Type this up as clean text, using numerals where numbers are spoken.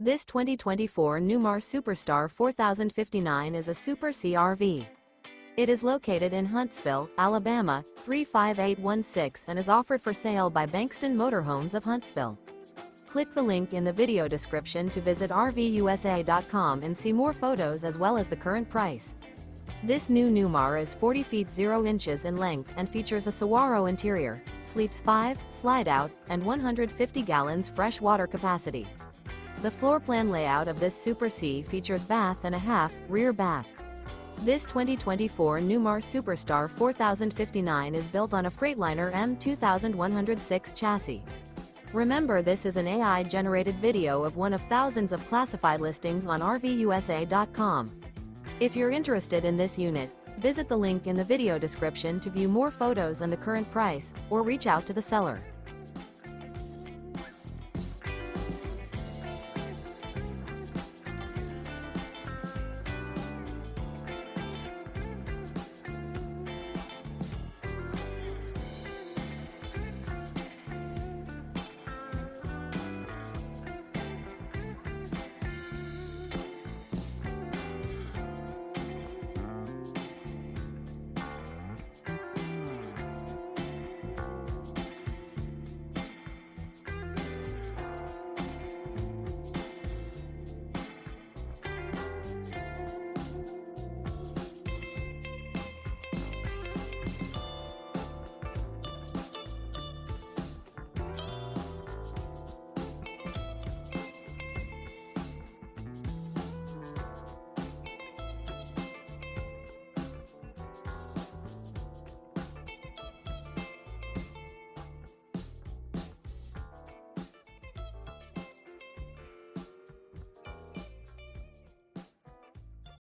This 2024 Newmar Super Star 4059 is a Super C RV. It is located in Huntsville, Alabama, 35816 and is offered for sale by Bankston Motorhomes of Huntsville. Click the link in the video description to visit RVUSA.com and see more photos as well as the current price. This new Newmar is 40 feet 0 inches in length and features a SAGUARO interior, sleeps 5, Slideout, and 150 gallons fresh water capacity. The floor plan layout of this Super C features bath and a half, rear bath. This 2024 Newmar Super Star 4059 is built on a Freightliner M-2 chassis. Remember, this is an AI-generated video of one of thousands of classified listings on RVUSA.com. If you're interested in this unit, visit the link in the video description to view more photos and the current price, or reach out to the seller.